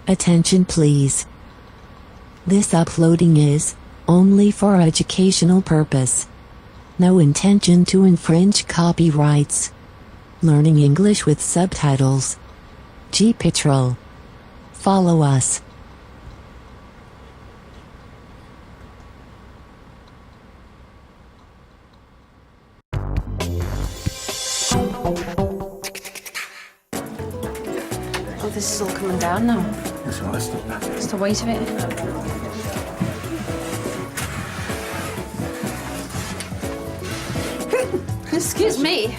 Attention please. This uploading is only for educational purpose. No intention to infringe copyrights. Learning English with subtitles. GPITRAL. Follow us. Oh, this is all coming down now. That's all right, it's not bad. It's the weight of it. Excuse me.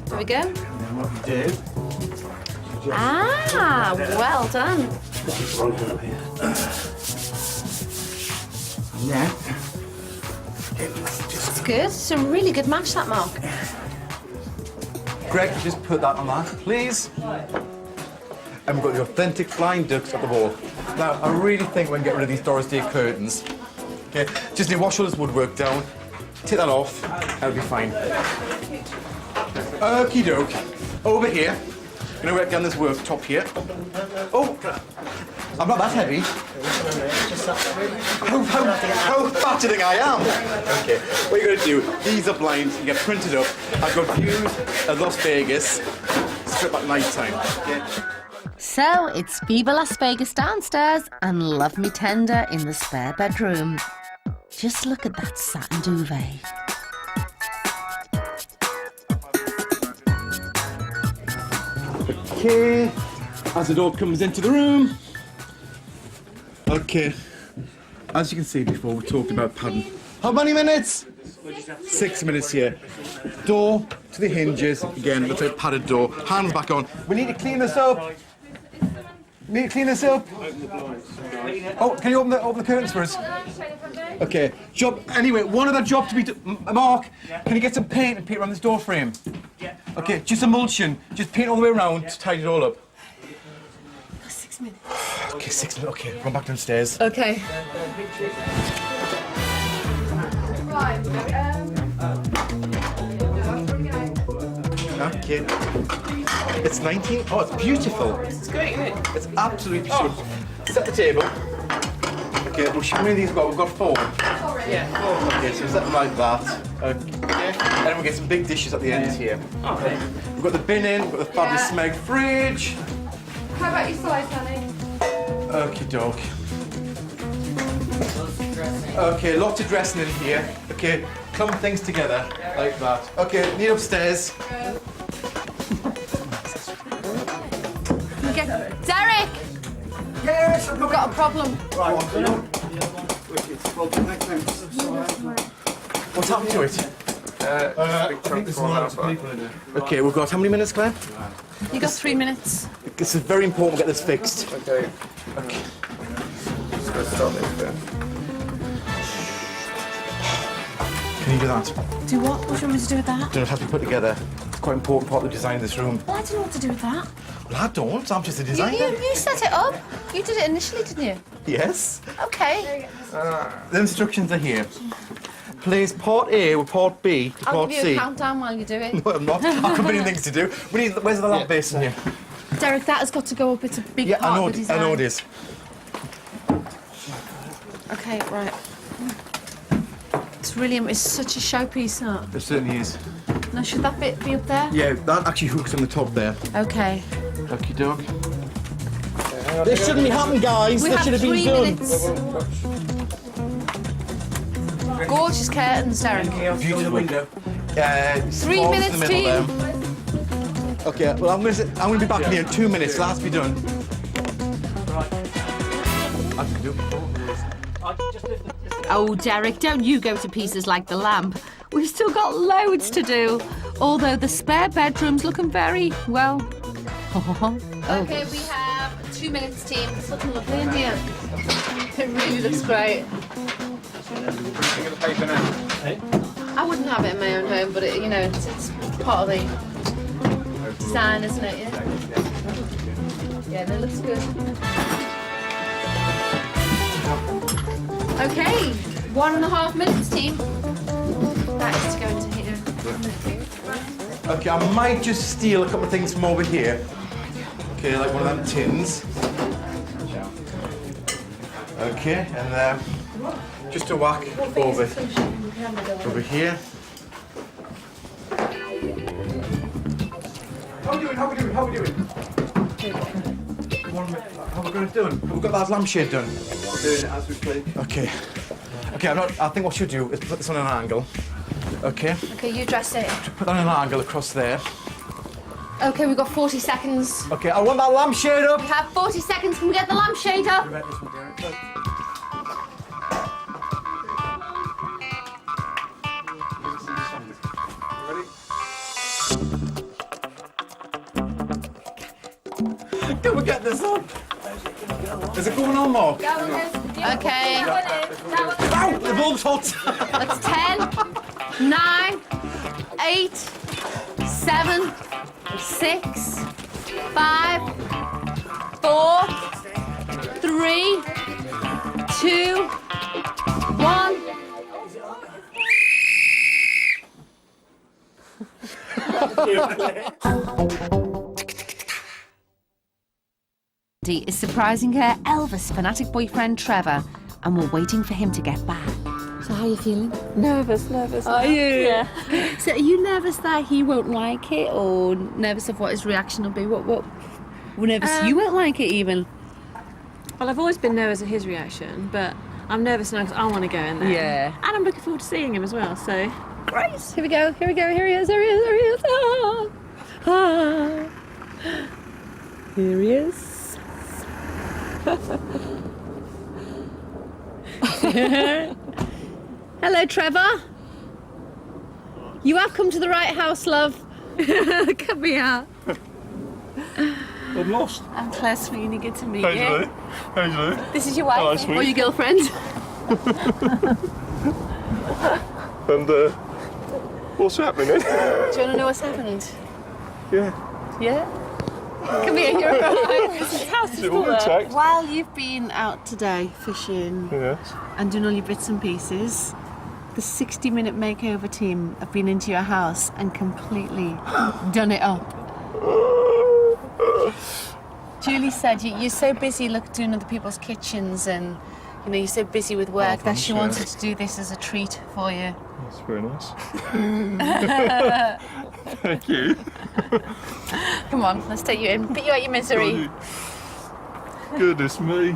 There we go. And then what you do, Ah, well done. roll it up here. And then, it's just... It's good. It's a really good match, that, Mark. Greg, just put that on that, please. And we've got the authentic flying ducks at the wall. Now, I really think we can get rid of these Doris Day curtains. Okay, just need to wash all this woodwork down, take that off, that'll be fine. Okie doke. Over here. I'm gonna work down this worktop here. Oh, I'm not that heavy. How fat do you think I am? Okay, what you're gonna do, these are blinds, you get printed up. I've got views of Las Vegas, strip at night time. Okay? So it's Viva Las Vegas downstairs and Love Me Tender in the spare bedroom. Just look at that satin duvet. Okay, as the door comes into the room. Okay, as you can see before, we talked about padding. How many minutes? 6 minutes here. Door to the hinges. Again, let's say padded door. Hands back on. We need to clean this up. Need to clean this up. Oh, can you open the curtains for us? Okay. Job. Anyway, one other job to be done. Mark, can you get some paint and paint around this door frame? Yeah. Okay, just emulsion. Just paint all the way around to tidy it all up. 6 minutes. Okay, 6 minutes. Okay, run back downstairs. Okay. Okay. It's 19. Oh, it's beautiful. It's great, isn't it? It's absolutely beautiful. Set the table. Okay, well, how many of these we've got? We've got 4. Yeah. Okay, so set them like that. Okay. And then we'll get some big dishes at the end here. Okay. We've got the bin in, we've got the fabulous Smeg fridge. How about your size, honey? Okie doke. Okay, lots of dressing in here. Okay, clump things together like that. Okay, need upstairs. Derek! Yes, We've got a problem. Right, What's happened to it? I think there's lots of people in there. Okay, we've got how many minutes, Claire? You got 3 minutes. This is very important we get this fixed. Okay. Okay. Just go start this then. Can you do that? Do what? What do you want me to do with that? Don't know, it has to be put together. It's quite an important part of the design of this room. Well, I don't know what to do with that. Well, I don't. I'm just a You, designer. you set it up. You did it initially, didn't you? Yes. Okay. The instructions are here. Place part A with part B to I'll part give you C. a countdown while you do it. No, I'm not. I've got many things to do. We need. Where's the lamp basin here? Derek, that has got to go up. It's a big Yeah, part I know. of the design. I know it is. Okay, right. It's really, it's such a showpiece, that. There certainly is. Now, should that bit be up there? Yeah, that actually hooks on the top there. Okay. Okie doke. This shouldn't be happening, guys. We This have should have 3 been done. minutes. Gorgeous curtains, Derek. View to the window. 3 minutes, team. Okay, well, I'm gonna be back in here in 2 minutes. So that has to be done. I can do it before. Oh, Derek, don't you go to pieces like the lamp. We've still got loads to do. Although the spare bedroom's looking very, well... Okay, we have 2 minutes, team. It's looking lovely in here. It really looks great. I wouldn't have it in my own home, but it, you know, it's part of the design, isn't it? Yeah, that looks good. Okay, 1.5 minutes, team. That is to go into here. Okay, I might just steal a couple of things from over here. Okay, like one of them tins. Okay, and just a whack over here. How are we doing? How are we doing? How are we doing? How are we going to do it? Have we got that lampshade done? I'm doing it as we speak. Okay. Okay, I think what you do is put this on an angle. Okay? Okay, you dress it. Put that on an angle across there. Okay, we've got 40 seconds. Okay, I want that lampshade up. We have 40 seconds. Can we get the lampshade up? Can we get this up? Is it going on, Mark? Okay. Ow! The bulb's hot! That's 10, 9, 8, 7, 6, 5, 4, 3, 2, 1. Dee is surprising her Elvis fanatic boyfriend Trevor, and we're waiting for him to get back. So how are you feeling? Nervous. Are you? Yeah. So are you nervous that he won't like it, or nervous of what his reaction will be? What? Well, nervous you won't like it even? Well, I've always been nervous at his reaction, but I'm nervous now because I want to go in there. Yeah. And I'm looking forward to seeing him as well, so... Great. Here we go. Here he is. Ah. Ah. Here he is. Hello, Trevor. You have come to the right house, love. Come here. I'm lost. I'm Claire Sweeney. Good to meet How you. you doing? How you doing? This is your wife Hello, sweet. or your girlfriend? And what's happening? Do you want to know what's happened? Yeah. Yeah. Come here. You're right. This is house Is it all intact? While you've been out today fishing Yes. and doing all your bits and pieces, the 60-minute makeover team have been into your house and completely done it up. Julie said you're so busy doing other people's kitchens and you're so busy with work that she wanted to do this as a treat for you. That's very nice. Thank you. Come on, let's take you in. Put you out your misery. Goodness me.